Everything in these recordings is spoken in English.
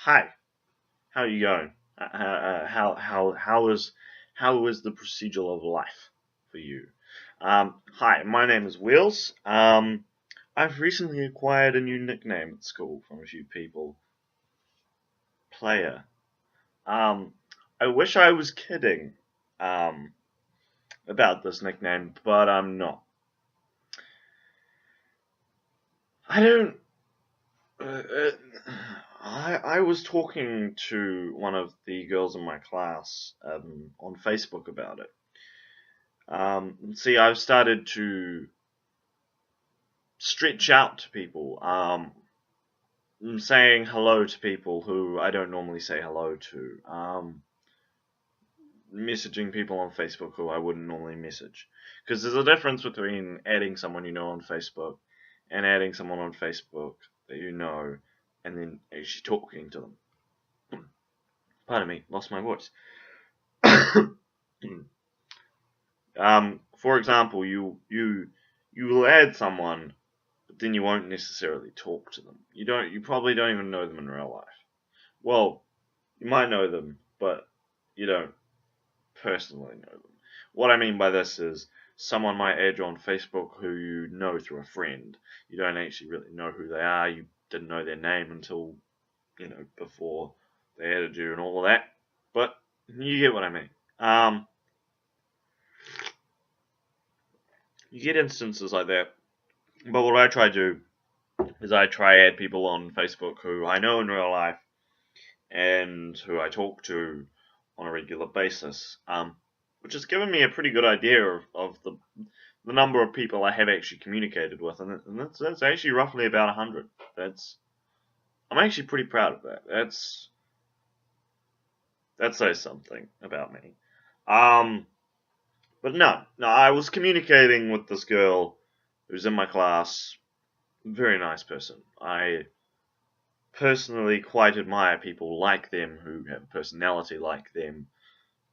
Hi, how are you going? How is the procedure of life for you? Hi, my name is Wheels. I've recently acquired a new nickname at school from a few people. Player. Um, I wish I was kidding um, about this nickname, but I'm not. I don't. Uh, uh, I was talking to one of the girls in my class on Facebook about it. See, I've started to stretch out to people, saying hello to people who I don't normally say hello to, messaging people on Facebook who I wouldn't normally message. Because there's a difference between adding someone you know on Facebook and adding someone on Facebook that you know and then actually talking to them. Pardon me, lost my voice. For example, you will add someone, but then you won't necessarily talk to them. You probably don't even know them in real life. Well, you might know them, but you don't personally know them. What I mean by this is someone might add you on Facebook who you know through a friend. You don't actually really know who they are. You didn't know their name until before they added you and all of that. But you get what I mean. You get instances like that. But what I try to do is I try add people on Facebook who I know in real life and who I talk to on a regular basis, which has given me a pretty good idea of the number of people I have actually communicated with, and that's actually roughly about 100. I'm actually pretty proud of that. That says something about me. Um, but no, I was communicating with this girl who's in my class. Very nice person. I personally quite admire people like them who have a personality like them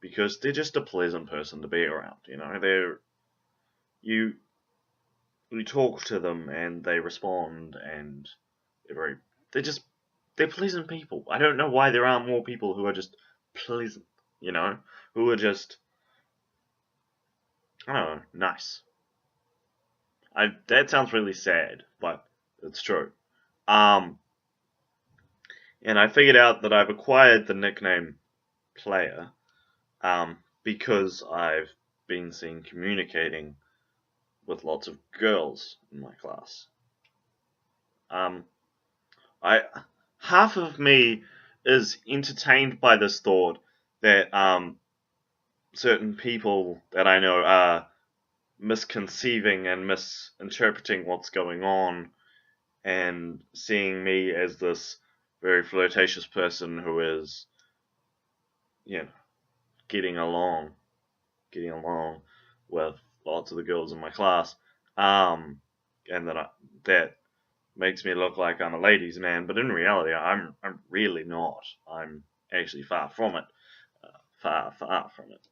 because they're just a pleasant person to be around. You you talk to them and they respond and they're very they're just they're pleasant people. I don't know why there aren't more people who are just pleasant, who are just I don't know, nice. That sounds really sad, but it's true. Um, and I figured out that I've acquired the nickname Player because I've been seen communicating with lots of girls in my class. Um, I half of me is entertained by this thought that certain people that I know are misconceiving and misinterpreting what's going on and seeing me as this very flirtatious person who is, you know, getting along, getting along with lots of the girls in my class, and that makes me look like I'm a ladies' man, but in reality, I'm really not. I'm actually far from it, far from it.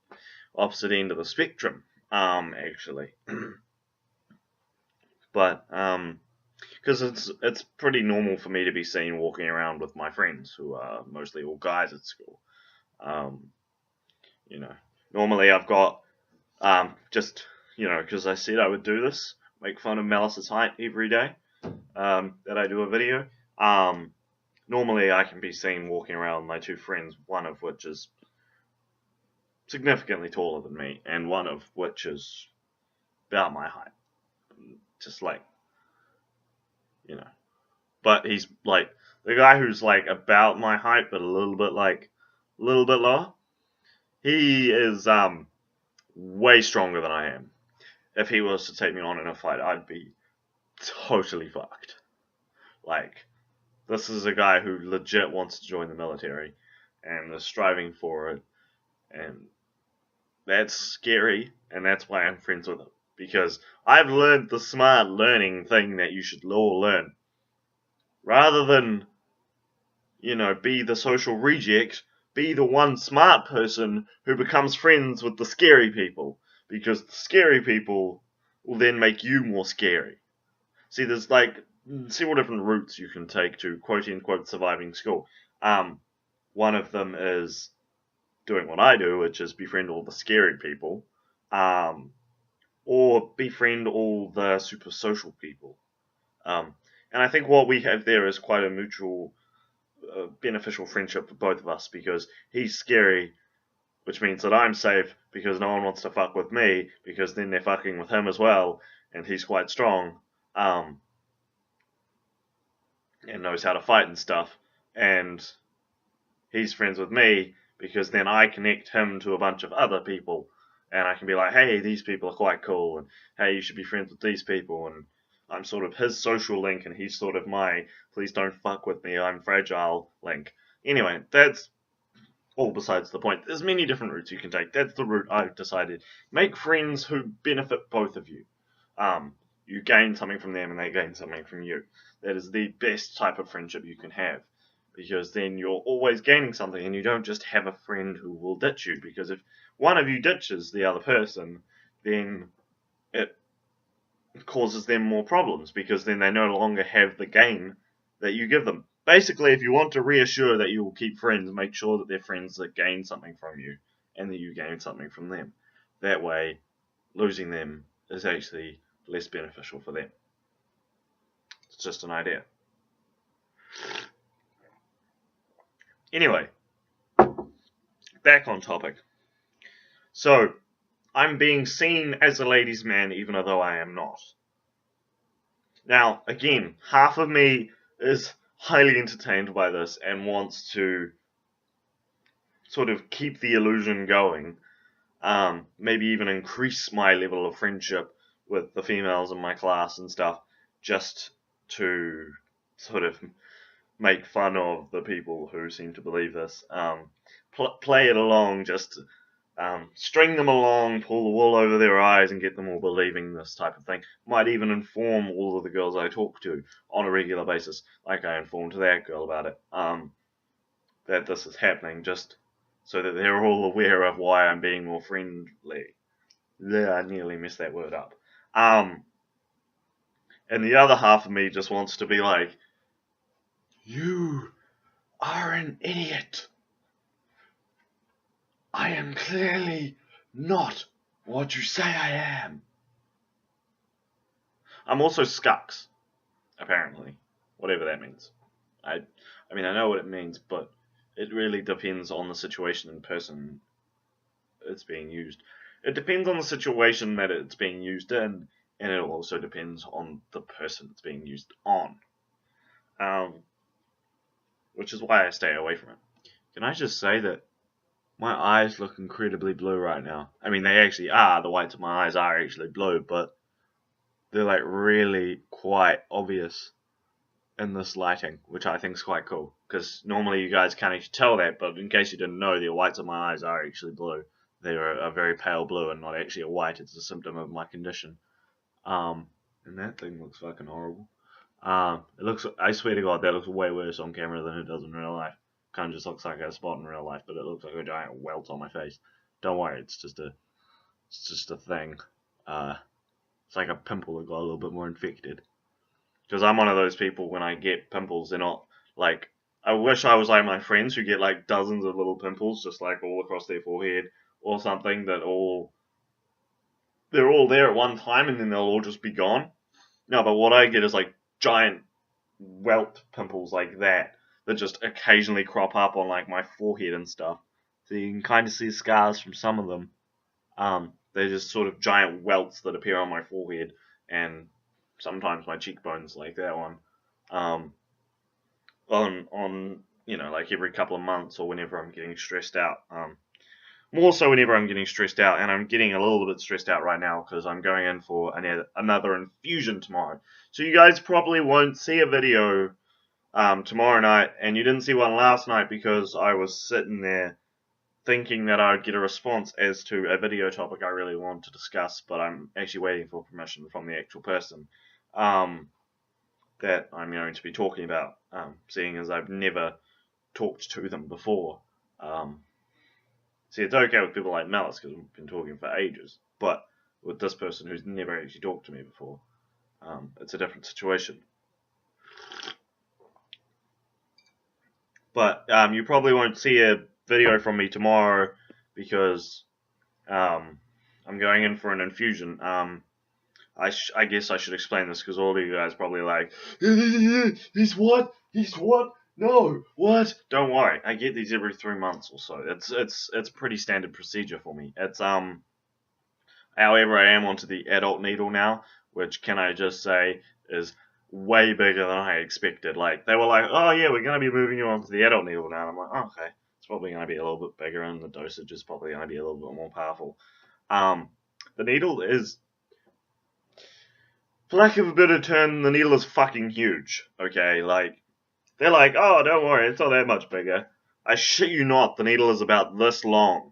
Opposite end of the spectrum, actually. But because it's pretty normal for me to be seen walking around with my friends, who are mostly all guys at school. Um, you know, normally I've got just because I said I would do this, make fun of Malice's height every day. That I do a video. Normally I can be seen walking around with my two friends, one of which is significantly taller than me, and one of which is about my height. Just like, you know. But he's like, the guy who's like about my height, but a little bit lower, he is, way stronger than I am. If he was to take me on in a fight, I'd be totally fucked. Like, this is a guy who legit wants to join the military and is striving for it, and that's scary, and that's why I'm friends with him. Because I've learned the smart learning thing that you should all learn. Rather than, be the social reject, be the one smart person who becomes friends with the scary people. Because the scary people will then make you more scary. See, there's like several different routes you can take to quote unquote surviving school. One of them is doing what I do, which is befriend all the scary people, or befriend all the super social people. And I think what we have there is quite a mutual, beneficial friendship for both of us, because he's scary, which means that I'm safe because no one wants to fuck with me, because then they're fucking with him as well, and he's quite strong, and knows how to fight and stuff, and he's friends with me because then I connect him to a bunch of other people, and I can be like, hey, these people are quite cool, and hey, you should be friends with these people, and I'm sort of his social link, and he's sort of my please don't fuck with me, I'm fragile link. Anyway, that's all besides the point. There's many different routes you can take. That's the route I've decided. Make friends who benefit both of you. You gain something from them and they gain something from you. That is the best type of friendship you can have, because then you're always gaining something and you don't just have a friend who will ditch you, because if one of you ditches the other person, then it causes them more problems, because then they no longer have the gain that you give them. Basically, if you want to reassure that you will keep friends, make sure that they're friends that gain something from you and that you gain something from them. That way, losing them is actually less beneficial for them. It's just an idea. Anyway, back on topic. So, I'm being seen as a ladies' man even though I am not. Now, again, half of me is highly entertained by this and wants to sort of keep the illusion going, maybe even increase my level of friendship with the females in my class and stuff, just to sort of make fun of the people who seem to believe this. Play it along, just string them along, pull the wool over their eyes, and get them all believing this type of thing. Might even inform all of the girls I talk to on a regular basis, like I informed that girl about it, that this is happening, just so that they're all aware of why I'm being more friendly. Yeah, I nearly messed that word up. And the other half of me just wants to be like, you are an idiot. I am clearly not what you say I am. I'm also Skux, apparently. Whatever that means. I mean, I know what it means, but it really depends on the situation and person it's being used. It depends on the situation that it's being used in, and it also depends on the person it's being used on. Which is why I stay away from it. Can I just say that my eyes look incredibly blue right now? I mean, they actually are. The whites of my eyes are actually blue, but they're like really quite obvious in this lighting, which I think is quite cool. Because normally you guys can't actually tell that, but in case you didn't know, the whites of my eyes are actually blue. They're a very pale blue and not actually a white. It's a symptom of my condition. And that thing looks fucking horrible. It looks, I swear to God, that looks way worse on camera than it does in real life. Kind of just looks like a spot in real life, but it looks like a giant welt on my face. Don't worry, it's just a thing. It's like a pimple that got a little bit more infected. Because I'm one of those people, when I get pimples, they're not like, I wish I was like my friends who get like dozens of little pimples just like all across their forehead or something, that they're all there at one time and then they'll all just be gone. No, but what I get is like giant welt pimples like that just occasionally crop up on like my forehead and stuff. So you can kind of see scars from some of them. They're just sort of giant welts that appear on my forehead and sometimes my cheekbones, like that one. On like every couple of months or whenever I'm getting stressed out. More so whenever I'm getting stressed out, and I'm getting a little bit stressed out right now because I'm going in for another infusion tomorrow. So you guys probably won't see a video tomorrow night, and you didn't see one last night because I was sitting there thinking that I'd get a response as to a video topic I really want to discuss, but I'm actually waiting for permission from the actual person that I'm going to be talking about, seeing as I've never talked to them before. See, it's okay with people like Malice because we've been talking for ages, but with this person who's never actually talked to me before, it's a different situation. But you probably won't see a video from me tomorrow because I'm going in for an infusion. I guess I should explain this because all of you guys probably like, he's what? He's what? No, what? Don't worry, I get these every 3 months or so. It's pretty standard procedure for me. It's however, I am onto the adult needle now, which can I just say is way bigger than I expected. Like they were like, oh yeah, we're gonna be moving you onto the adult needle now. And I'm like, oh, okay, it's probably gonna be a little bit bigger, and the dosage is probably gonna be a little bit more powerful. The needle is, for lack of a better term, the needle is fucking huge. Okay, like they're like, oh, don't worry, it's not that much bigger. I shit you not, the needle is about this long.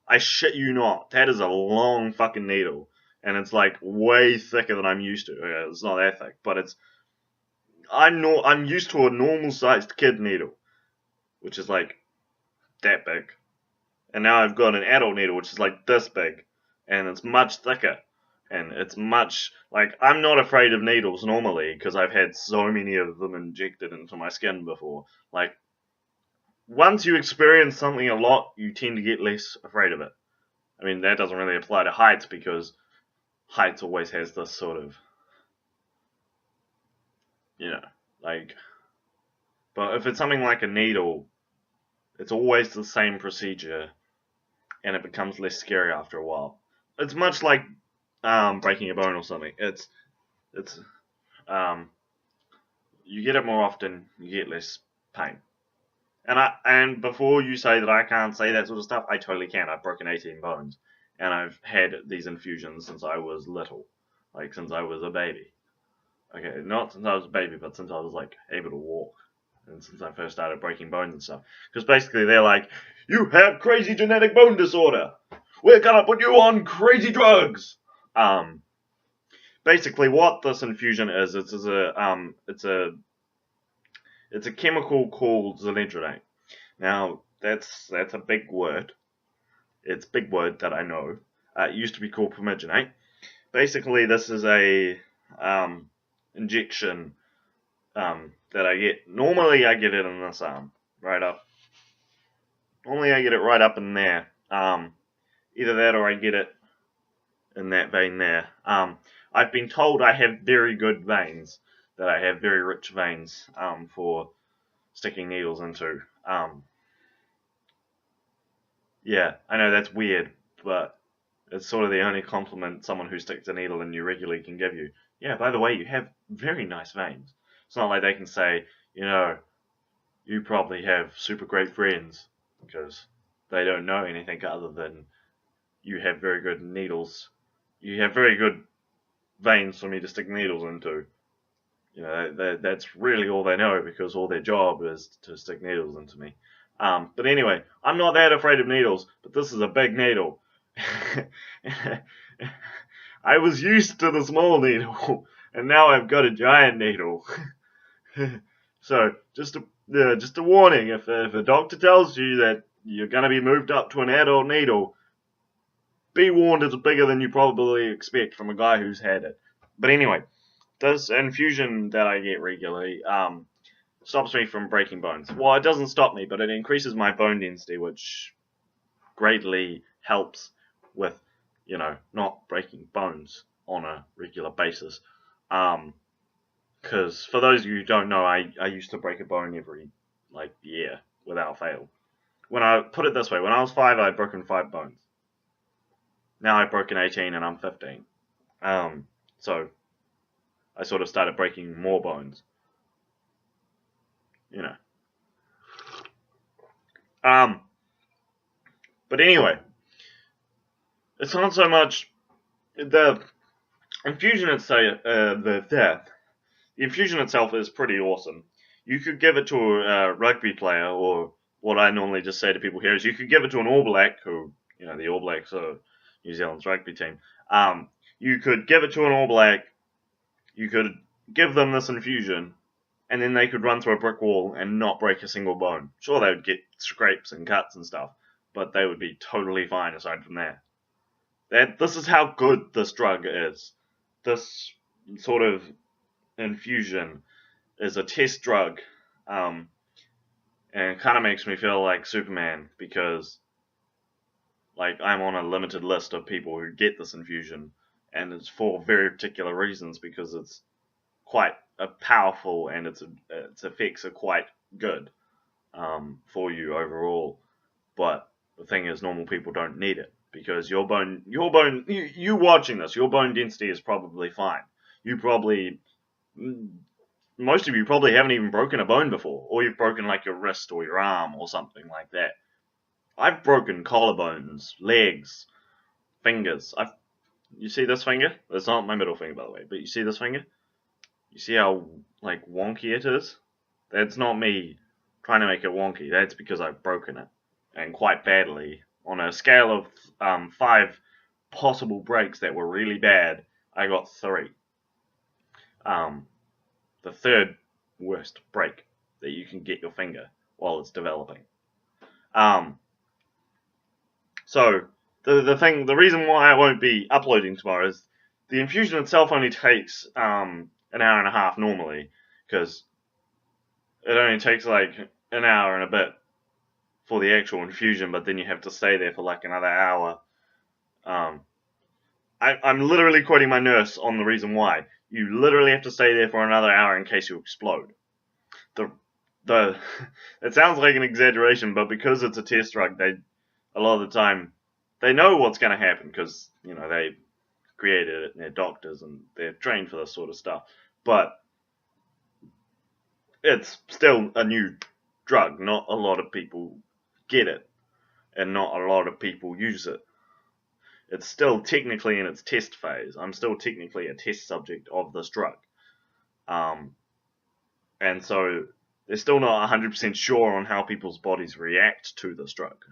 I shit you not, that is a long fucking needle, and it's like way thicker than I'm used to. Okay, it's not that thick, but I'm used to a normal sized kid needle, which is like that big, and now I've got an adult needle which is like this big, and it's much thicker. And it's much, like, I'm not afraid of needles normally, because I've had so many of them injected into my skin before. Like, once you experience something a lot, you tend to get less afraid of it. I mean, that doesn't really apply to heights, because heights always has this sort of, like, but if it's something like a needle, it's always the same procedure, and it becomes less scary after a while. It's much like breaking a bone or something. It's you get it more often, you get less pain. And before you say that I can't say that sort of stuff, I totally can. I've broken 18 bones, and I've had these infusions since I was little, like since I was a baby. Okay, not since I was a baby, but since I was like able to walk, and since I first started breaking bones and stuff. Because basically they're like, you have crazy genetic bone disorder. We're gonna put you on crazy drugs. Basically, what this infusion is, it's a chemical called zoledronate. Now, that's a big word. It's a big word that I know. It used to be called permigenate. Basically, this is a injection that I get. Normally, I get it in this arm, right up. Normally, I get it right up in there. Either that or I get it in that vein there. I've been told I have very good veins, that I have very rich veins for sticking needles into. Yeah, I know that's weird, but it's sort of the only compliment someone who sticks a needle in you regularly can give you. Yeah, by the way, you have very nice veins. It's not like they can say, you probably have super great friends, because they don't know anything other than you have very good needles. You have very good veins for me to stick needles into. That's really all they know, because all their job is to stick needles into me. But anyway, I'm not that afraid of needles, but this is a big needle. I was used to the small needle, and now I've got a giant needle. So, just a warning, if a doctor tells you that you're going to be moved up to an adult needle, be warned it's bigger than you probably expect from a guy who's had it. But anyway, this infusion that I get regularly stops me from breaking bones. Well, it doesn't stop me, but it increases my bone density, which greatly helps with, not breaking bones on a regular basis. Because for those of you who don't know, I used to break a bone every, year without fail. When I put it this way, when I was 5, I'd broken 5 bones. Now I've broken 18 and I'm 15. So I sort of started breaking more bones. But anyway, it's not so much the infusion itself. The infusion itself is pretty awesome. You could give it to a rugby player, or what I normally just say to people here is you could give it to an All Black, who, the All Blacks are New Zealand's rugby team. You could give it to an All Black, you could give them this infusion, and then they could run through a brick wall and not break a single bone. Sure, they would get scrapes and cuts and stuff, but they would be totally fine aside from that. This is how good this drug is. This sort of infusion is a test drug And it kind of makes me feel like Superman because, like, I'm on a limited list of people who get this infusion, and it's for very particular reasons because it's quite powerful and its effects are quite good for you overall. But the thing is, normal people don't need it because you watching this, your bone density is probably fine. You probably, most of you probably haven't even broken a bone before, or you've broken like your wrist or your arm or something like that. I've broken collarbones, legs, fingers. You see this finger? That's not my middle finger, by the way, but you see this finger? You see how like wonky it is? That's not me trying to make it wonky. That's because I've broken it, and quite badly. On a scale of 5 possible breaks that were really bad, I got 3. Um, the third worst break that you can get your finger while it's developing. Um, so the reason why I won't be uploading tomorrow is the infusion itself only takes an hour and a half normally, because it only takes like an hour and a bit for the actual infusion, but then you have to stay there for like another hour. I'm literally quoting my nurse on the reason why. You literally have to stay there for another hour in case you explode. The it sounds like an exaggeration, but because it's a test drug, they a lot of the time they know what's going to happen because they created it and they're doctors and they're trained for this sort of stuff. But it's still a new drug. Not a lot of people get it, and not a lot of people use it. It's still technically in its test phase. I'm still technically a test subject of this drug. Um, and so they're still not 100% sure on how people's bodies react to this drug.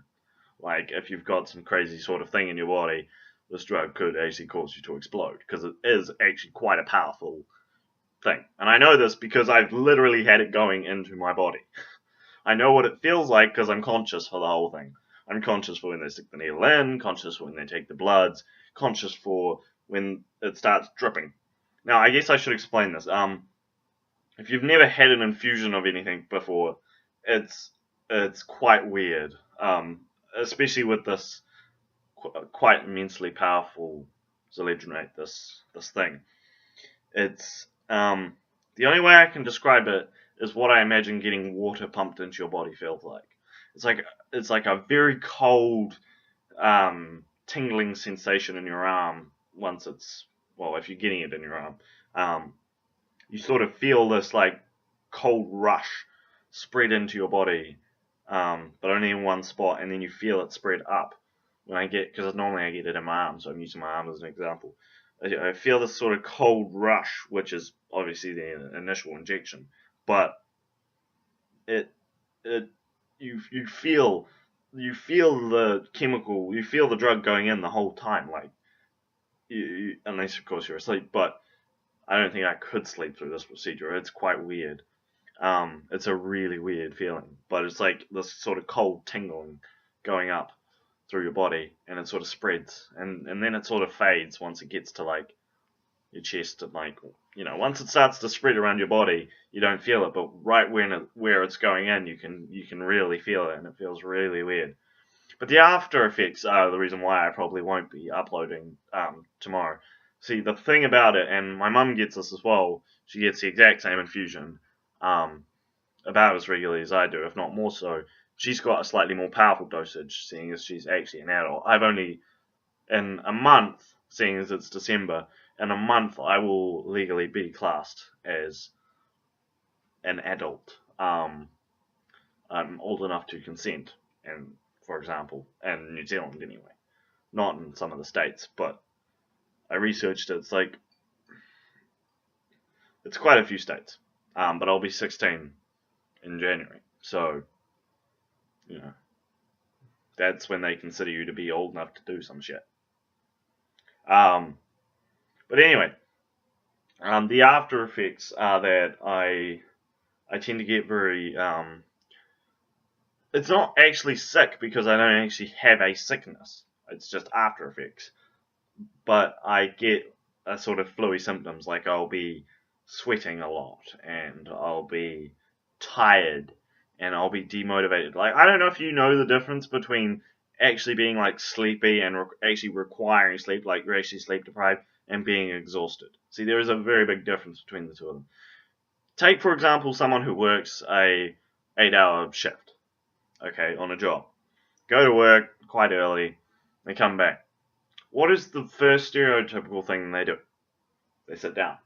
Like, if you've got some crazy sort of thing in your body, this drug could actually cause you to explode, because it is actually quite a powerful thing. And I know this because I've literally had it going into my body. I know what it feels like because I'm conscious for the whole thing. I'm conscious for when they stick the needle in, conscious for when they take the bloods, conscious for when it starts dripping. Now, I guess I should explain this. If you've never had an infusion of anything before, it's quite weird. Especially with this quite immensely powerful Zeledronate, this thing. It's the only way I can describe it is what I imagine getting water pumped into your body feels like. It's like a very cold, tingling sensation in your arm once if you're getting it in your arm. You sort of feel this like cold rush spread into your body, but only in one spot, and then you feel it spread up. Because normally I get it in my arm, so I'm using my arm as an example. I feel this sort of cold rush, which is obviously the initial injection, but you feel the chemical, you feel the drug going in the whole time, like unless of course you're asleep. But I don't think I could sleep through this procedure. It's quite weird. It's a really weird feeling, but it's like this sort of cold tingling going up through your body, and it sort of spreads, and then it sort of fades once it gets to like your chest, and like once it starts to spread around your body, you don't feel it, but right where it's going in, you can really feel it, and it feels really weird. But the after effects are the reason why I probably won't be uploading tomorrow. See, the thing about it, and my mum gets this as well, she gets the exact same infusion, about as regularly as I do, if not more so. She's got a slightly more powerful dosage, seeing as she's actually an adult. I've only, in a month, seeing as it's December, in a month I will legally be classed as an adult. I'm old enough to consent, and for example, in New Zealand anyway, not in some of the states, but I researched it. It's quite a few states, but I'll be 16 in January, so that's when they consider you to be old enough to do some shit. But anyway, the after effects are that I tend to get very it's not actually sick because I don't actually have a sickness. It's just after effects. But I get a sort of flu symptoms, like I'll be sweating a lot, and I'll be tired, and I'll be demotivated. Like, I don't know if you know the difference between actually being like sleepy and actually requiring sleep, like you're actually sleep deprived, and being exhausted. See, there is a very big difference between the two of them. Take, for example, someone who works a 8-hour shift, okay, on a job. Go to work quite early, they come back. What is the first stereotypical thing they do? They sit down,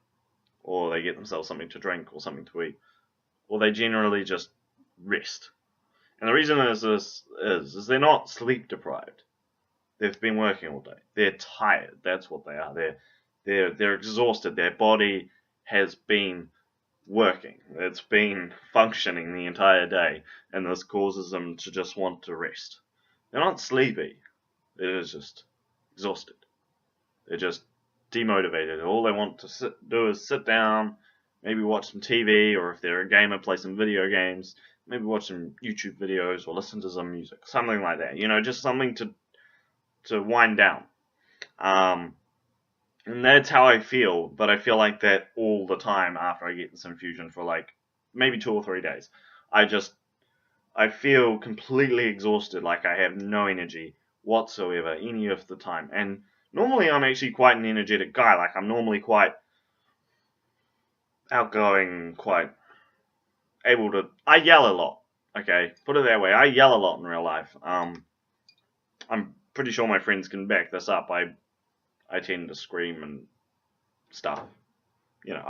or they get themselves something to drink or something to eat, or they generally just rest. And the reason this is they're not sleep deprived. They've been working all day. They're tired. That's what they are. They're exhausted. Their body has been working. It's been functioning the entire day, and this causes them to just want to rest. They're not sleepy. They're just exhausted. They're just demotivated. All they want to do is sit down, maybe watch some TV, or if they're a gamer, play some video games, maybe watch some YouTube videos or listen to some music, something like that. You know, just something to wind down. And that's how I feel, but I feel like that all the time after I get this infusion for like maybe 2 or 3 days. I feel completely exhausted, like I have no energy whatsoever any of the time. And normally I'm actually quite an energetic guy. Like I'm normally quite outgoing, quite able to. I yell a lot. Okay, put it that way. I yell a lot in real life. I'm pretty sure my friends can back this up. I tend to scream and stuff. You know,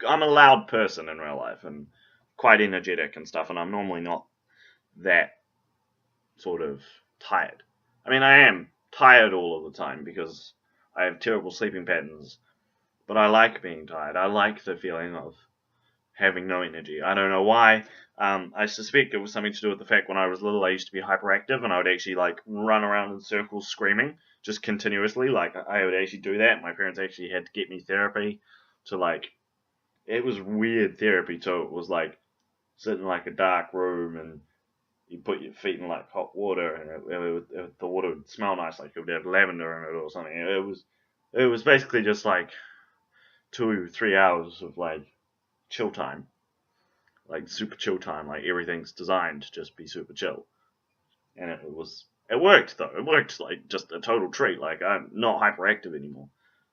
I'm a loud person in real life and quite energetic and stuff. And I'm normally not that sort of tired. I mean, I am tired all of the time because I have terrible sleeping patterns. But I like being tired. I like the feeling of having no energy. I don't know why. I suspect it was something to do with the fact when I was little I used to be hyperactive and I would actually like run around in circles screaming just continuously. Like I would actually do that. My parents actually had to get me therapy to like, it was weird therapy too. It was like sit in like a dark room and you put your feet in like hot water and the water would smell nice, like it would have lavender in it or something. It was basically just like 2-3 hours of like chill time, like super chill time, like everything's designed to just be super chill. And it worked though. It worked like just a total treat. Like I'm not hyperactive anymore.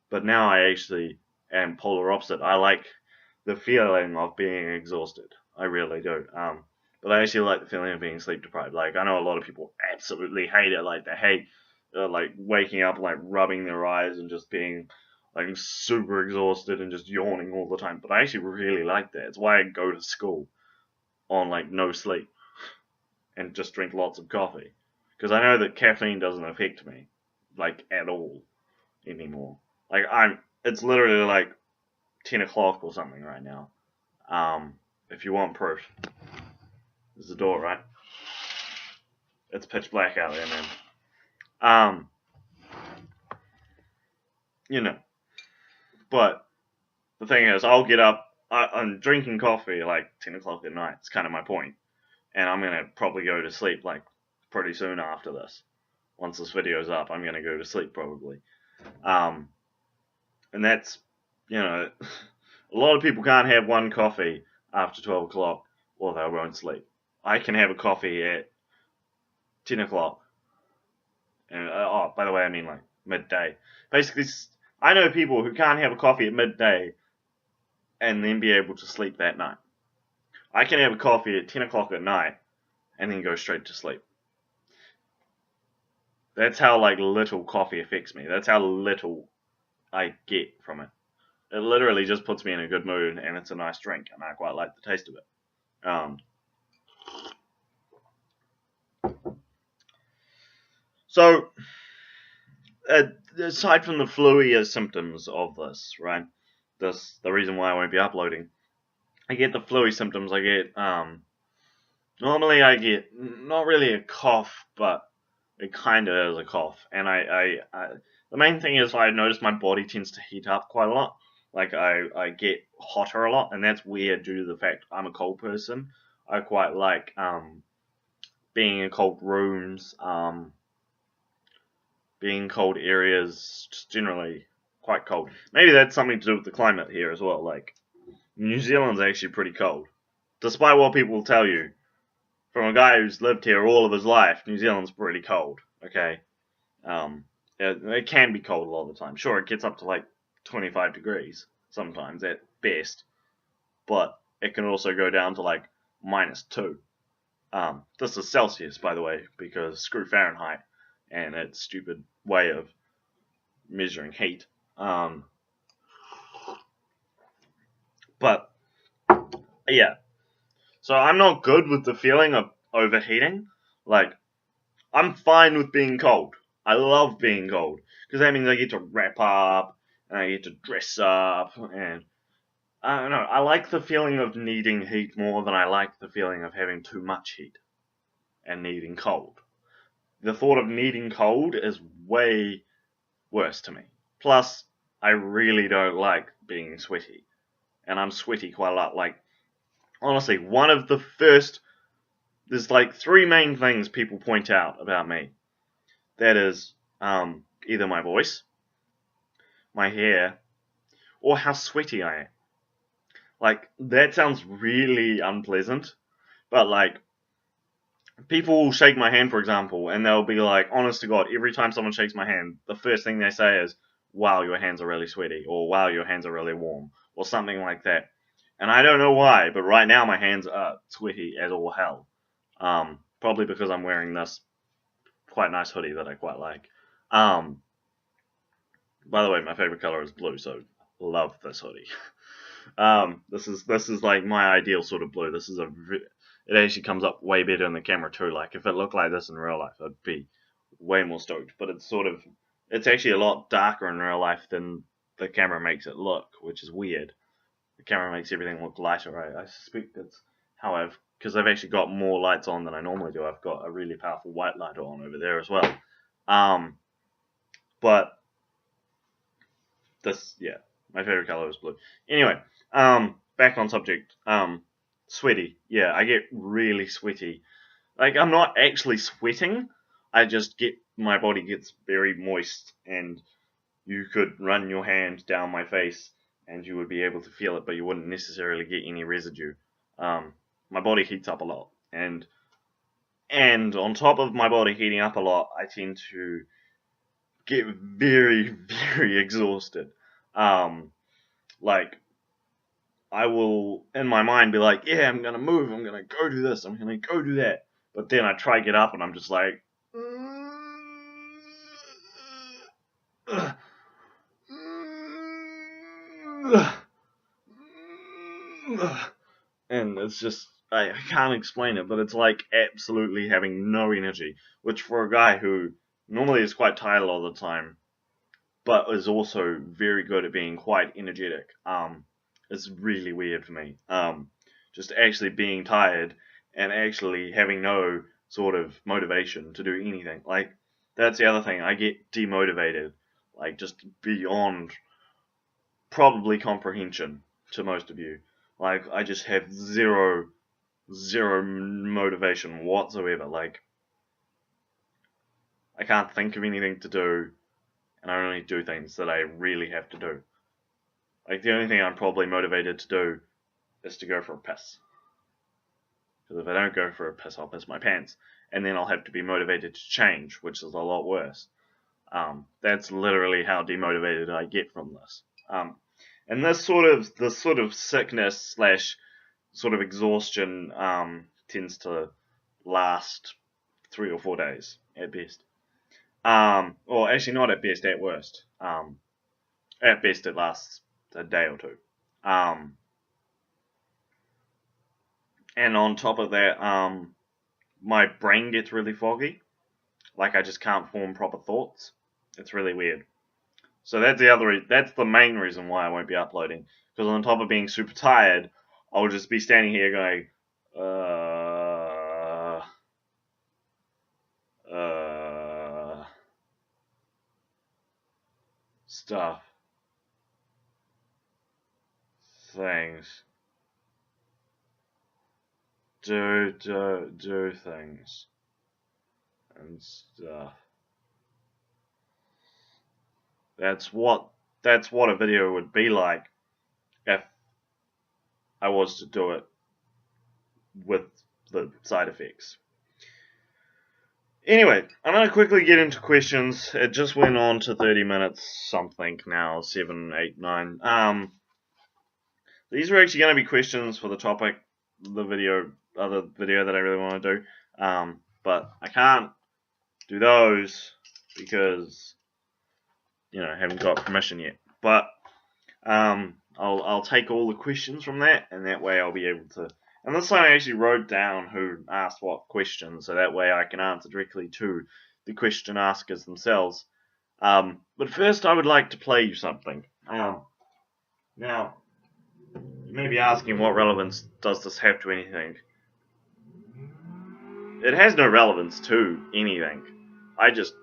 But now I actually am polar opposite. I like the feeling of being exhausted. I really do. But I actually like the feeling of being sleep deprived. Like I know a lot of people absolutely hate it. Like they hate like waking up, like rubbing their eyes and just being like super exhausted and just yawning all the time. But I actually really like that. It's why I go to school on like no sleep and just drink lots of coffee. Because I know that caffeine doesn't affect me like at all anymore. Like it's literally like 10 o'clock or something right now. If you want proof, there's the door, right? It's pitch black out there, man. You know, but the thing is, I'll get up. I'm drinking coffee like 10 o'clock at night. It's kind of my point. And I'm going to probably go to sleep like pretty soon after this. Once this video's up, I'm going to go to sleep probably. And that's, you know, a lot of people can't have one coffee after 12 o'clock or they won't sleep. I can have a coffee at 10 o'clock. And, oh, by the way, I mean like midday. Basically, I know people who can't have a coffee at midday and then be able to sleep that night. I can have a coffee at 10 o'clock at night and then go straight to sleep. That's how like little coffee affects me. That's how little I get from it. It literally just puts me in a good mood and it's a nice drink and I quite like the taste of it. So, aside from the flu-y symptoms of this, right? The reason why I won't be uploading. I get the flu-y symptoms. I get, normally I get, not really a cough, but it kind of is a cough. And the main thing is I notice my body tends to heat up quite a lot. Like I get hotter a lot, and that's weird due to the fact I'm a cold person. I quite like, being in cold rooms, being in cold areas, just generally quite cold. Maybe that's something to do with the climate here as well. Like, New Zealand's actually pretty cold. Despite what people will tell you, from a guy who's lived here all of his life, New Zealand's pretty cold, okay? It can be cold a lot of the time. Sure, it gets up to like 25 degrees sometimes at best, but it can also go down to like -2. This is Celsius, by the way, because screw Fahrenheit and its stupid way of measuring heat. But yeah, so I'm not good with the feeling of overheating. Like, I'm fine with being cold. I love being cold because that means I get to wrap up and I get to dress up, and I don't know. I like the feeling of needing heat more than I like the feeling of having too much heat and needing cold. The thought of needing cold is way worse to me. Plus, I really don't like being sweaty, and I'm sweaty quite a lot. Like, honestly, one of the first, there's like three main things people point out about me. That is either my voice, my hair, or how sweaty I am. Like, that sounds really unpleasant, but like, people will shake my hand, for example, and they'll be like, honest to God, every time someone shakes my hand, the first thing they say is, wow, your hands are really sweaty, or wow, your hands are really warm, or something like that. And I don't know why, but right now my hands are sweaty as all hell. Probably because I'm wearing this quite nice hoodie that I quite like. By the way, my favorite color is blue, so love this hoodie. This is like my ideal sort of blue. This is it actually comes up way better in the camera too. Like, if it looked like this in real life, I'd be way more stoked. But it's actually a lot darker in real life than the camera makes it look, which is weird. The camera makes everything look lighter. I suspect that's how because I've actually got more lights on than I normally do. I've got a really powerful white light on over there as well. But yeah, my favorite color is blue. Anyway, back on subject. Sweaty. Yeah, I get really sweaty. Like, I'm not actually sweating. My body gets very moist, and you could run your hand down my face and you would be able to feel it, but you wouldn't necessarily get any residue. My body heats up a lot, and on top of my body heating up a lot, I tend to get very, very exhausted. Like, I will, in my mind, be like, yeah, I'm gonna move, I'm gonna go do this, I'm gonna go do that. But then I try to get up and I'm just like, and it's just, I can't explain it, but it's like absolutely having no energy, which for a guy who normally is quite tired all the time, but is also very good at being quite energetic, it's really weird for me. Just actually being tired and actually having no sort of motivation to do anything. Like, that's the other thing. I get demotivated, like, just beyond probably comprehension to most of you. Like, I just have zero motivation whatsoever. Like, I can't think of anything to do, and I only do things that I really have to do. Like, the only thing I'm probably motivated to do is to go for a piss. Because if I don't go for a piss, I'll piss my pants. And then I'll have to be motivated to change, which is a lot worse. That's literally how demotivated I get from this. And this sort of sickness slash sort of exhaustion tends to last 3 or 4 days at best. Or actually not at best, at worst. At best it lasts a day or two. And on top of that, my brain gets really foggy. Like, I just can't form proper thoughts. It's really weird. So that's the main reason why I won't be uploading. Because on top of being super tired, I'll just be standing here going, stuff, things, do things, and stuff. That's what a video would be like if I was to do it with the side effects. Anyway, I'm going to quickly get into questions. It just went on to 30 minutes something now, 7, 8, 9. These are actually going to be questions for the topic, other video that I really want to do. But I can't do those because, I haven't got permission yet. But I'll take all the questions from that, and that way I'll be able to. And this time I actually wrote down who asked what questions, so that way I can answer directly to the question askers themselves. But first I would like to play you something. Now, you may be asking, what relevance does this have to anything? It has no relevance to anything. I just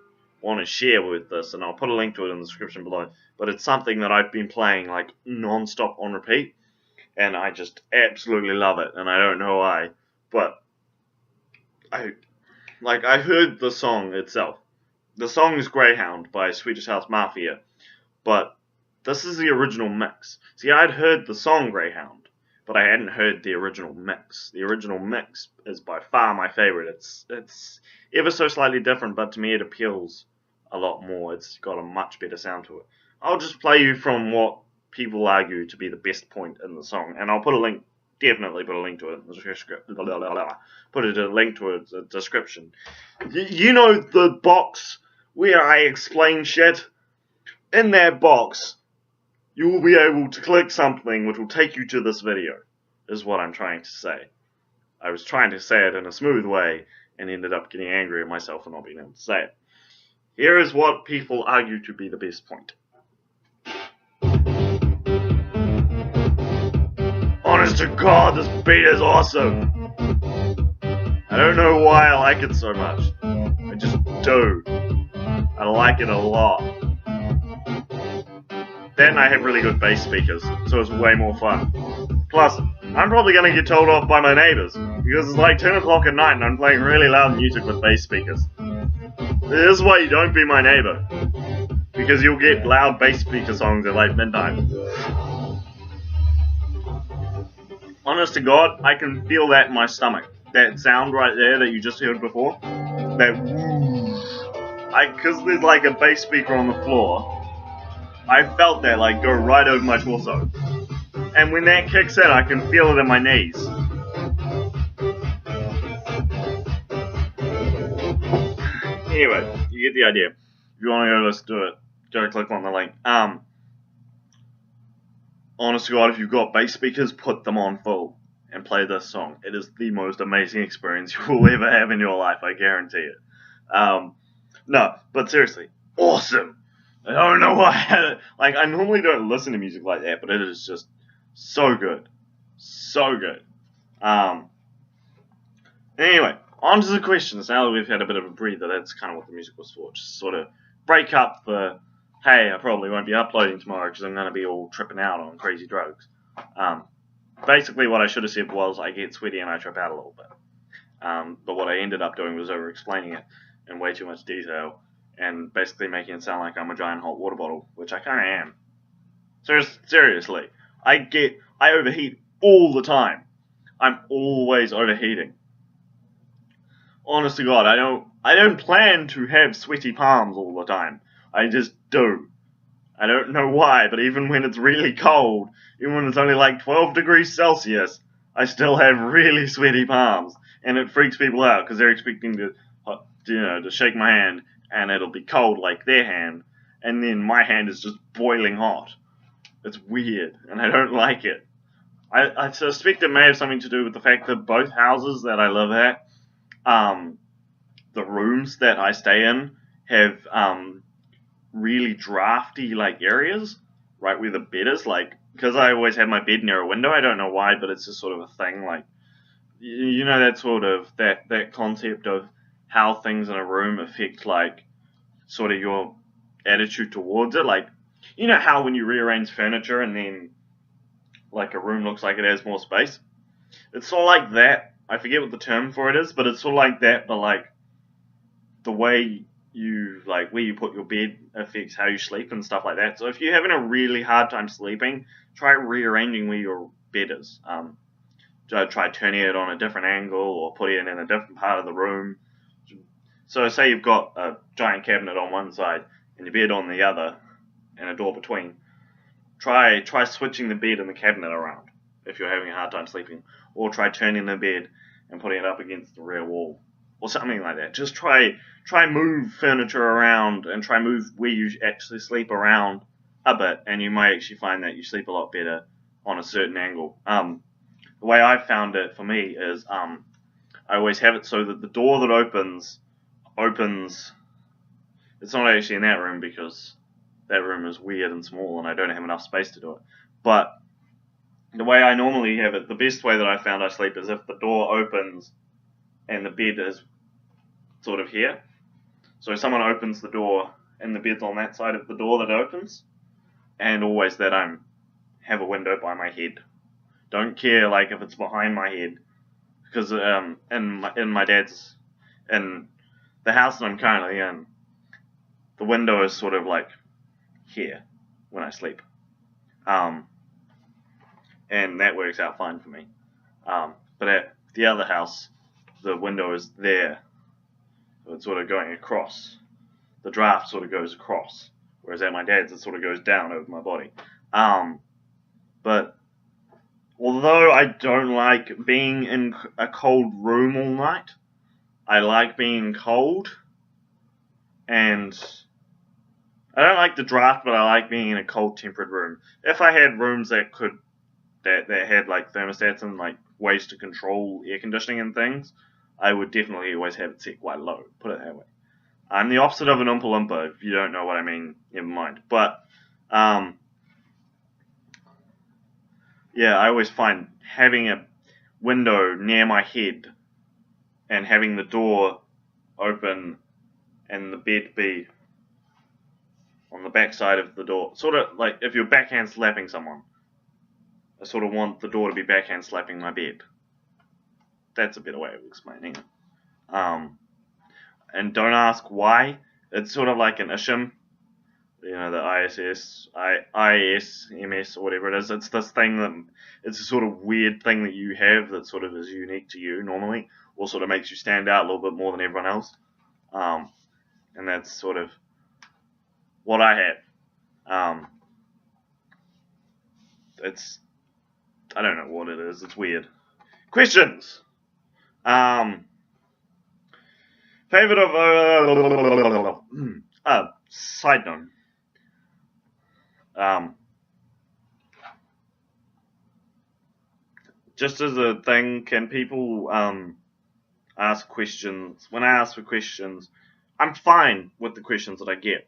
want to share with this, and I'll put a link to it in the description below. But it's something that I've been playing like non-stop on repeat, and I just absolutely love it, and I don't know why. But I heard the song itself. The song is Greyhound by Swedish House Mafia, but this is the original mix. See, I'd heard the song Greyhound, but I hadn't heard the original mix. The original mix is by far my favorite. It's ever so slightly different, but to me it appeals a lot more. It's got a much better sound to it. I'll just play you from what people argue to be the best point in the song, and I'll put a link. Definitely put a link to it in the description. Put a link to it in the description. You know the box where I explain shit? In that box, you will be able to click something which will take you to this video, is what I'm trying to say. I was trying to say it in a smooth way, and ended up getting angry at myself for not being able to say it. Here is what people argue to be the best point. Honest to God, this beat is awesome. I don't know why I like it so much. I just do. I like it a lot. Then I have really good bass speakers, so it's way more fun. Plus, I'm probably going to get told off by my neighbours, because it's like 10 o'clock at night and I'm playing really loud music with bass speakers. This is why you don't be my neighbour, because you'll get loud bass speaker songs at like midnight. Honest to God, I can feel that in my stomach. That sound right there that you just heard before, because there's like a bass speaker on the floor, I felt that like go right over my torso. And when that kicks in, I can feel it in my knees. Anyway, you get the idea. If you want to go listen to it, go click on the link. Honest to God, if you've got bass speakers, put them on full and play this song. It is the most amazing experience you will ever have in your life, I guarantee it. No, but seriously, awesome. I don't know why. I normally don't listen to music like that, but it is just so good. So good. Anyway, on to the questions. Now that we've had a bit of a breather, that's kind of what the music was for. Just sort of break up the, hey, I probably won't be uploading tomorrow because I'm going to be all tripping out on crazy drugs. Basically what I should have said was I get sweaty and I trip out a little bit. But what I ended up doing was over-explaining it in way too much detail, and basically making it sound like I'm a giant hot water bottle, which I kind of am. Seriously, I overheat all the time. I'm always overheating. Honest to God, I don't plan to have sweaty palms all the time. I just do. I don't know why, but even when it's really cold, even when it's only like 12 degrees Celsius, I still have really sweaty palms, and it freaks people out because they're expecting to shake my hand, and it'll be cold like their hand, and then my hand is just boiling hot. It's weird, and I don't like it. I suspect it may have something to do with the fact that both houses that I live at, the rooms that I stay in, have really drafty areas, right where the bed is. Because I always have my bed near a window, I don't know why, but it's just sort of a thing. You know, that sort of that concept of how things in a room affect sort of your attitude towards it. You know how when you rearrange furniture and then a room looks like it has more space? It's sort of like that. I forget what the term for it is, but it's sort of like that, but the way you where you put your bed affects how you sleep and stuff like that. So if you're having a really hard time sleeping, try rearranging where your bed is. try turning it on a different angle or putting it in a different part of the room. So say you've got a giant cabinet on one side and your bed on the other and a door between. Try switching the bed and the cabinet around if you're having a hard time sleeping, or try turning the bed and putting it up against the rear wall or something like that. Just try move furniture around and try move where you actually sleep around a bit, and you might actually find that you sleep a lot better on a certain angle. The way I found it for me is I always have it so that the door that opens. It's not actually in that room because that room is weird and small and I don't have enough space to do it. But the way I normally have it, the best way that I found I sleep is if the door opens and the bed is sort of here. So someone opens the door and the bed's on that side of the door that opens, and always that I have a window by my head. Don't care like if it's behind my head, because in the house that I'm currently in, the window is sort of like here when I sleep, and that works out fine for me. But at the other house, the window is there, so it's sort of going across. The draft sort of goes across, whereas at my dad's it sort of goes down over my body. But although I don't like being in a cold room all night, I like being cold, and I don't like the draft, but I like being in a cold tempered room. If I had rooms that had like thermostats and like ways to control air conditioning and things, I would definitely always have it set quite low, put it that way. I'm the opposite of an Oompa Loompa. If you don't know what I mean, never mind. But yeah, I always find having a window near my head and having the door open and the bed be on the back side of the door, sort of like if you're backhand slapping someone, I sort of want the door to be backhand slapping my bed. That's a better way of explaining it. And don't ask why. It's sort of like an isham, you know, the ISMS or whatever it is. It's this thing that, it's a sort of weird thing that you have that sort of is unique to you normally, or sort of makes you stand out a little bit more than everyone else. And that's sort of what I have. I don't know what it is. It's weird. Questions. Favorite of side note. Just as a thing, can people ask questions? When I ask for questions, I'm fine with the questions that I get,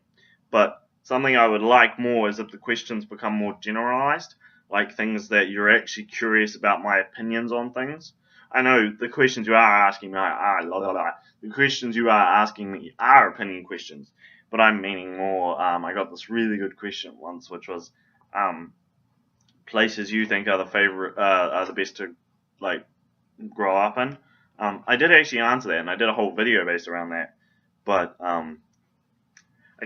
but something I would like more is if the questions become more generalized, like things that you're actually curious about my opinions on things. I know the questions you are asking me the questions you are asking me are opinion questions, but I'm meaning more. I got this really good question once, which was places you think are the best to like grow up in. I did actually answer that, and I did a whole video based around that, but I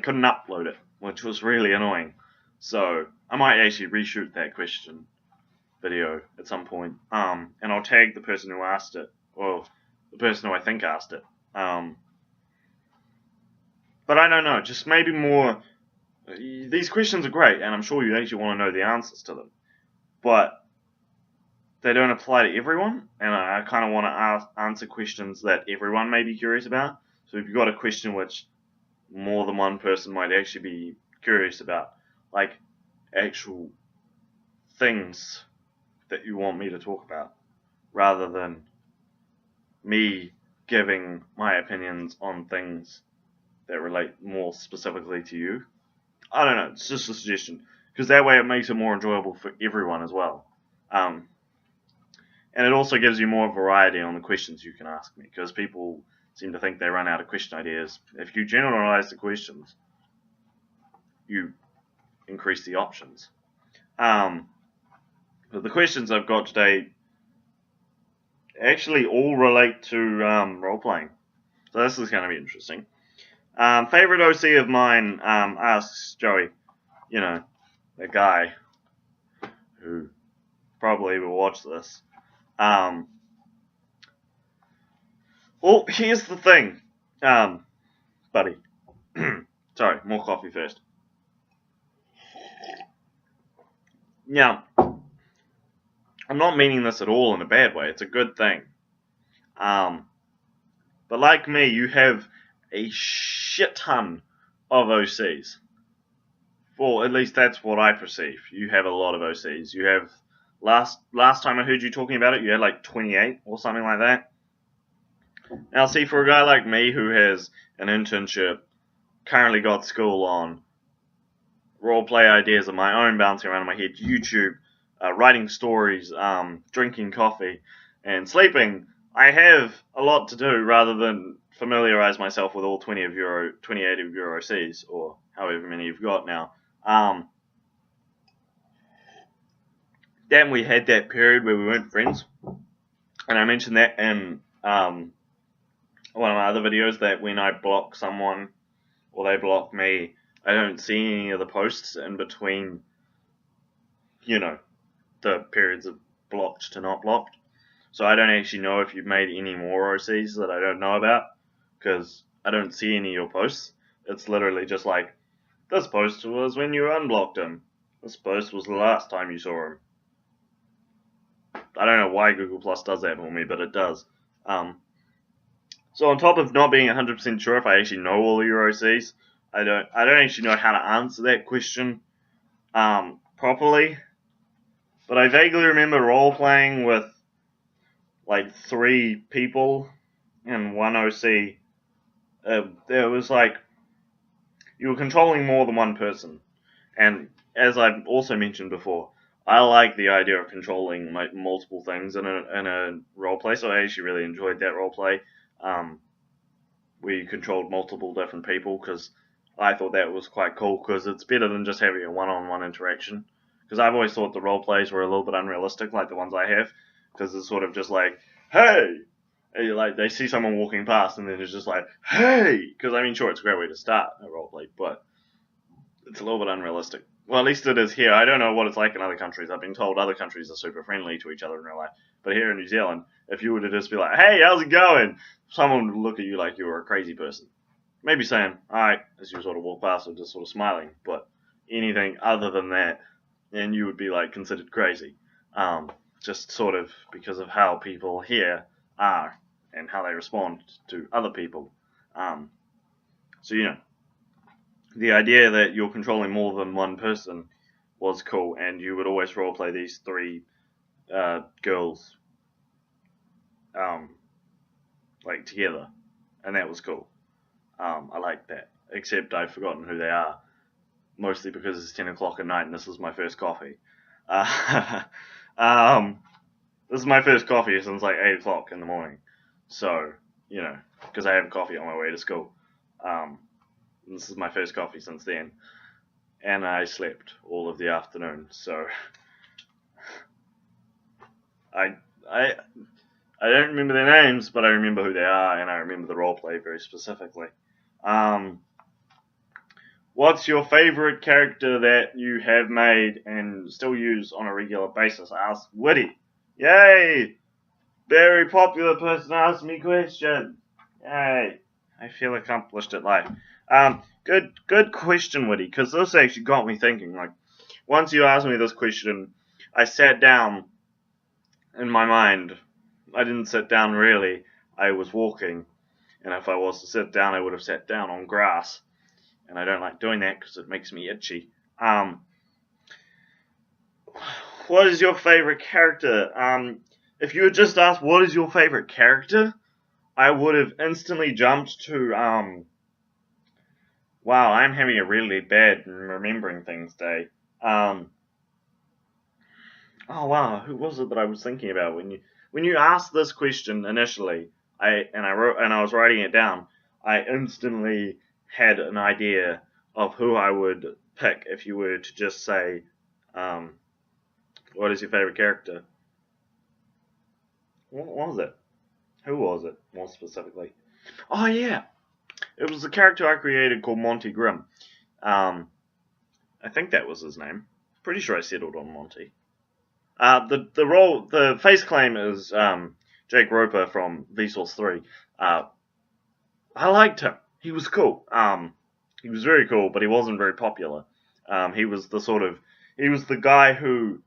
couldn't upload it, which was really annoying. So I might actually reshoot that question video at some point, and I'll tag the person who asked it, or the person who I think asked it. But I don't know, just maybe more. These questions are great, and I'm sure you actually want to know the answers to them, but they don't apply to everyone, and I kind of want to answer questions that everyone may be curious about. So if you've got a question which more than one person might actually be curious about, like actual things that you want me to talk about, rather than me giving my opinions on things that relate more specifically to you. I don't know, it's just a suggestion, because that way it makes it more enjoyable for everyone as well. And it also gives you more variety on the questions you can ask me, because people seem to think they run out of question ideas. If you generalize the questions, you increase the options. But the questions I've got today actually all relate to role-playing. So this is going to be interesting. Favorite OC of mine, asks Joey, you know, the guy who probably will watch this. Um, well, here's the thing, buddy. Sorry, more coffee first. Now, I'm not meaning this at all in a bad way. It's a good thing. Um, but like me, you have a shit ton of OCs. Well, at least that's what I perceive. You have a lot of OCs. You have last time I heard you talking about it, you had like 28 or something like that. Now, see, for a guy like me who has an internship, currently got school on, roleplay ideas of my own bouncing around in my head, YouTube, writing stories, drinking coffee, and sleeping, I have a lot to do rather than familiarize myself with all 28 of your OCs, or however many you've got now. Then we had that period where we weren't friends, and I mentioned that in one of my other videos, that when I block someone or they block me, I don't see any of the posts in between, the periods of blocked to not blocked. So I don't actually know if you've made any more OCs that I don't know about, because I don't see any of your posts. It's literally just like, this post was when you unblocked him. This post was the last time you saw him. I don't know why Google Plus does that for me, but it does. So on top of not being 100% sure if I actually know all of your OCs, I don't actually know how to answer that question properly. But I vaguely remember role-playing with like 3 people and 1 OC. There was like, you were controlling more than one person. And as I've also mentioned before, I like the idea of controlling like multiple things in a roleplay, so I actually really enjoyed that roleplay. Where you controlled multiple different people, because I thought that was quite cool, because it's better than just having a one-on-one interaction. Because I've always thought the role plays were a little bit unrealistic, like the ones I have, because it's sort of just like, hey, and like they see someone walking past, and then it's just like, hey, because I mean, sure, it's a great way to start a role play, but it's a little bit unrealistic. Well, at least it is here. I don't know what it's like in other countries. I've been told other countries are super friendly to each other in real life. But here in New Zealand, if you were to just be like, hey, how's it going? Someone would look at you like you were a crazy person. Maybe saying, alright, as you sort of walk past, or just sort of smiling. But anything other than that, then you would be like considered crazy. Just sort of because of how people here are and how they respond to other people. So, the idea that you're controlling more than one person was cool, and you would always roleplay these 3 girls, like together, and that was cool. I liked that, except I've forgotten who they are, mostly because it's 10 o'clock at night and this is my first coffee. This is my first coffee since like 8 o'clock in the morning, so, because I have coffee on my way to school. This is my first coffee since then, and I slept all of the afternoon, so I don't remember their names, but I remember who they are, and I remember the roleplay very specifically. What's your favorite character that you have made and still use on a regular basis? Asked Woody. Yay! Very popular person asked me question. Yay! I feel accomplished at life. Good question, Woody, because this actually got me thinking. Like, once you asked me this question, I sat down in my mind. I didn't sit down really. I was walking, and if I was to sit down, I would have sat down on grass, and I don't like doing that because it makes me itchy. What is your favorite character? If you had just asked what is your favorite character, I would have instantly jumped to wow, I'm having a really bad remembering things day. Oh wow, who was it that I was thinking about when you asked this question initially? I was writing it down. I instantly had an idea of who I would pick if you were to just say, what is your favorite character? What was it? Who was it, more specifically? Oh yeah, it was the character I created called Monty Grimm. I think that was his name. Pretty sure I settled on Monty. The face claim is Jake Roper from Vsauce 3. I liked him. He was cool. He was very cool, but he wasn't very popular. He was he was the guy who,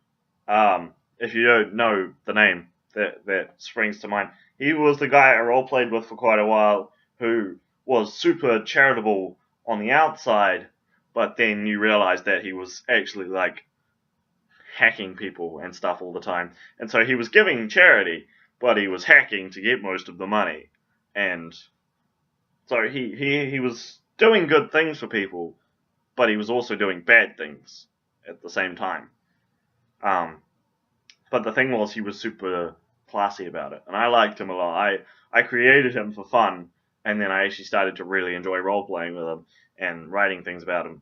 if you don't know the name that springs to mind, he was the guy I role played with for quite a while, who was super charitable on the outside, but then you realize that he was actually like hacking people and stuff all the time, and so he was giving charity, but he was hacking to get most of the money, and so he was doing good things for people, but he was also doing bad things at the same time. Um, but the thing was, he was super classy about it, and I liked him a lot. I created him for fun, and then I actually started to really enjoy role playing with him and writing things about him.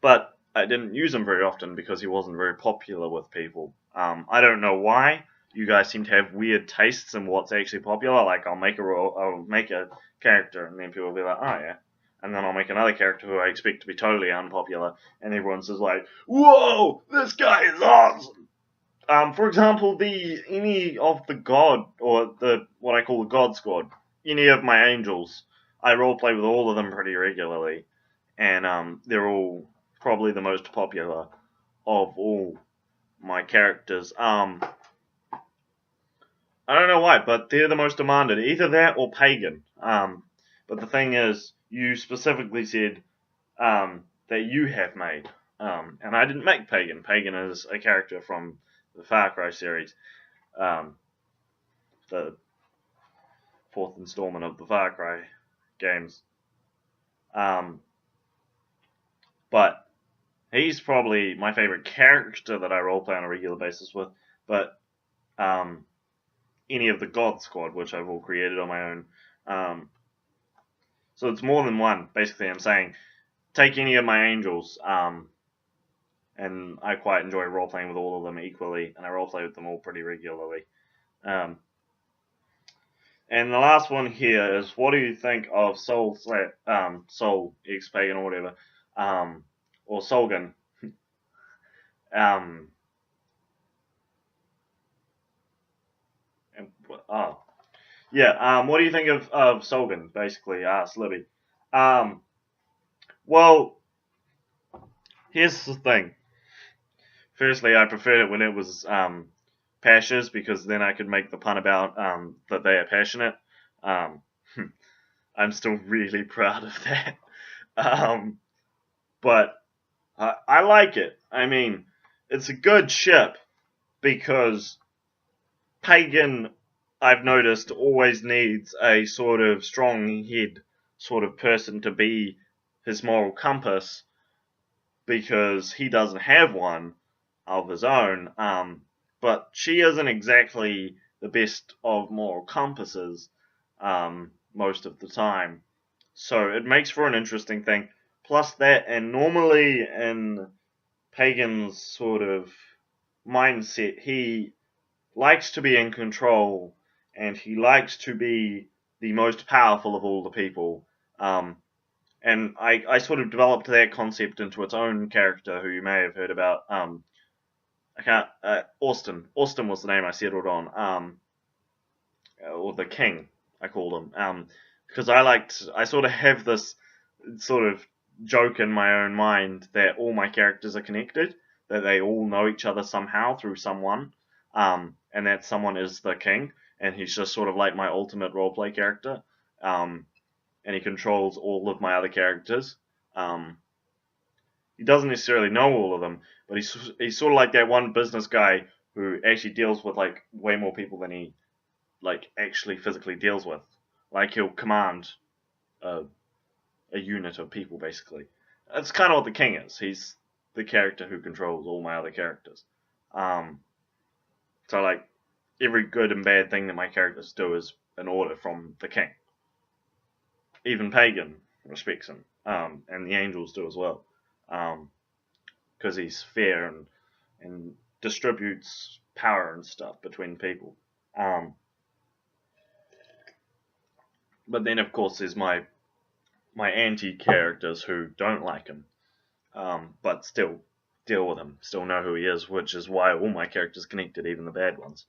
But I didn't use him very often because he wasn't very popular with people. I don't know why. You guys seem to have weird tastes in what's actually popular. Like I'll make a character, and then people will be like, oh yeah, and then I'll make another character who I expect to be totally unpopular, and everyone's just like, whoa, this guy is awesome. For example, the any of the god or the what I call the god squad, any of my angels, I roleplay with all of them pretty regularly, and they're all probably the most popular of all my characters. I don't know why, but they're the most demanded. Either that or pagan. But the thing is, you specifically said that you have made, and I didn't make pagan. Pagan is a character from the Far Cry series, um, the fourth installment of the Far Cry games. Um, but he's probably my favorite character that I roleplay on a regular basis with. But um, any of the God Squad, which I've all created on my own. Um, so it's more than one. Basically, I'm saying take any of my angels, and I quite enjoy role playing with all of them equally, and I role play with them all pretty regularly. Um, and the last one here is, what do you think of Soul X Pagan or whatever, or Solgan? Um, and, oh, yeah. What do you think of Solgan? Basically, Slibby. Um, well, here's the thing. Firstly, I preferred it when it was Pashas because then I could make the pun about that they are passionate. Um, I'm still really proud of that. Um, but I like it. I mean, it's a good ship because Pagan, I've noticed, always needs a sort of strong head sort of person to be his moral compass because he doesn't have one of his own. But she isn't exactly the best of moral compasses most of the time. So it makes for an interesting thing. Plus that, and normally in Pagan's sort of mindset, he likes to be in control and he likes to be the most powerful of all the people. And I sort of developed that concept into its own character, who you may have heard about. I can't. Austin. Austin was the name I settled on. Or the King, I called him. Because I sort of have this sort of joke in my own mind that all my characters are connected, that they all know each other somehow through someone, and that someone is the King, and he's just sort of like my ultimate roleplay character. And he controls all of my other characters. Um, he doesn't necessarily know all of them, but he's sort of like that one business guy who actually deals with like way more people than he like actually physically deals with. Like he'll command a, a unit of people basically. That's kind of what the king is. He's the character who controls all my other characters. Um, so like every good and bad thing that my characters do is an order from the king. Even pagan respects him, and the angels do as well, because he's fair and distributes power and stuff between people. Um, but then of course there's my anti characters who don't like him, but still deal with him, still know who he is, which is why all my characters connected, even the bad ones.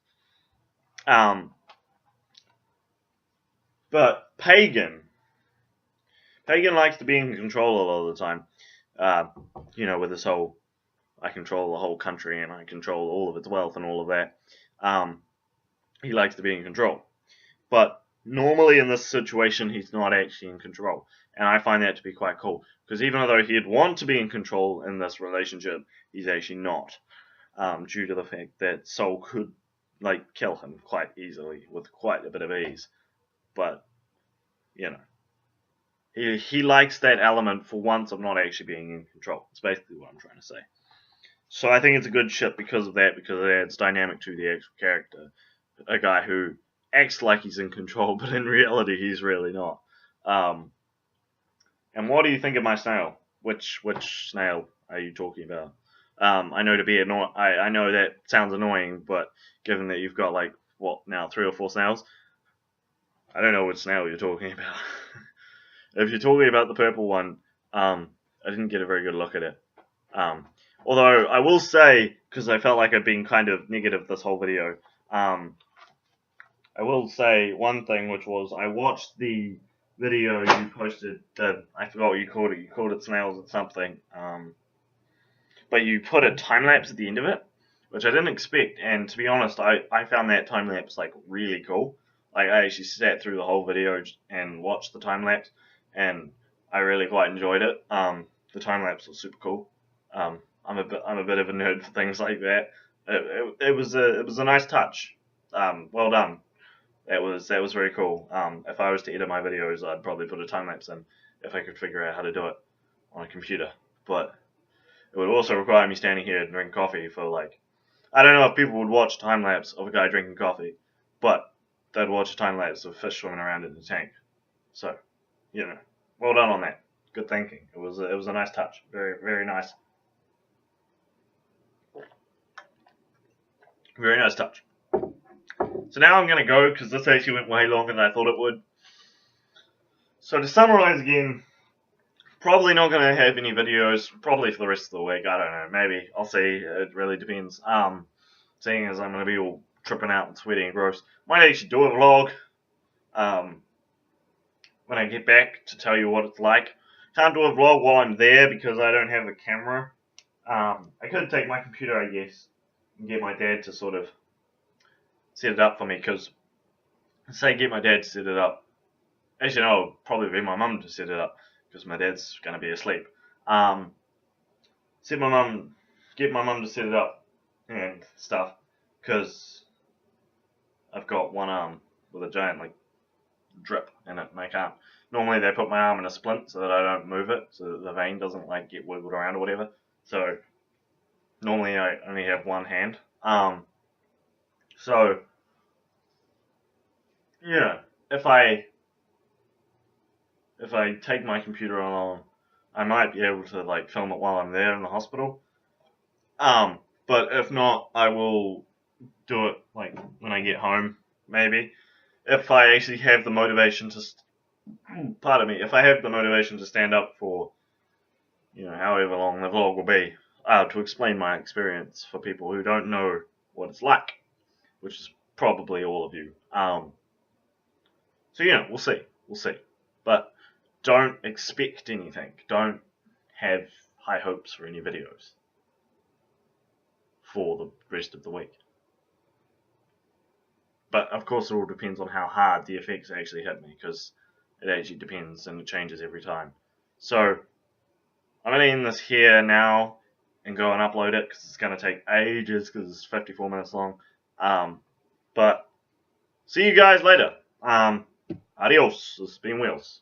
But Pagan likes to be in control a lot of the time. With this whole, I control the whole country and I control all of its wealth and all of that. He likes to be in control. But normally in this situation, he's not actually in control. And I find that to be quite cool. Because even though he'd want to be in control in this relationship, he's actually not. Due to the fact that Sol could, kill him quite easily, with quite a bit of ease. But, he likes that element for once of not actually being in control. It's basically what I'm trying to say. So I think it's a good ship because of that, because it adds dynamic to the actual character. A guy who acts like he's in control, but in reality he's really not. And what do you think of my snail? Which snail are you talking about? I know I know that sounds annoying, but given that you've got 3 or 4 snails, I don't know which snail you're talking about. If you're talking about the purple one, I didn't get a very good look at it. Although I will say, because I felt like I've been kind of negative this whole video, I will say one thing, which was I watched the video you posted. I forgot what you called it. You called it Snails or something. But you put a time lapse at the end of it, which I didn't expect. And to be honest, I found that time lapse really cool. I actually sat through the whole video and watched the time lapse, and I really quite enjoyed it. The time lapse was super cool. I'm a bit of a nerd for things like that. It was a nice touch. Well done. That was very cool. If I was to edit my videos, I'd probably put a time lapse in if I could figure out how to do it on a computer. But it would also require me standing here and drinking coffee for I don't know if people would watch time lapse of a guy drinking coffee, but they'd watch a time lapse of fish swimming around in the tank. So, well done on that. Good thinking. It was a nice touch. Very, very nice. Very nice touch. So now I'm going to go, because this actually went way longer than I thought it would. So to summarize again, probably not going to have any videos, probably for the rest of the week. I don't know, maybe. I'll see. It really depends. Seeing as I'm going to be all tripping out and sweaty and gross, might actually do a vlog when I get back to tell you what it's like. Can't do a vlog while I'm there because I don't have a camera. I could take my computer, I guess, and get my dad to sort of set it up for me, because say get my dad to set it up. Actually, no, it'll probably be my mum to set it up, because my dad's going to be asleep. Get my mum to set it up and stuff, because I've got one arm with a giant drip in it, and I can't. Normally they put my arm in a splint so that I don't move it, so that the vein doesn't get wiggled around or whatever. So normally I only have one hand. So, if I take my computer along, I might be able to film it while I'm there in the hospital. But if not, I will do it when I get home, maybe. If I actually have the motivation to, if I have the motivation to stand up for, however long the vlog will be, to explain my experience for people who don't know what it's like, which is probably all of you. So we'll see. But don't expect anything. Don't have high hopes for any videos for the rest of the week. But of course it all depends on how hard the effects actually hit me, because it actually depends and it changes every time. So I'm going to end this here now and go and upload it, because it's going to take ages, because it's 54 minutes long. But see you guys later. Adios. This has been Wheels.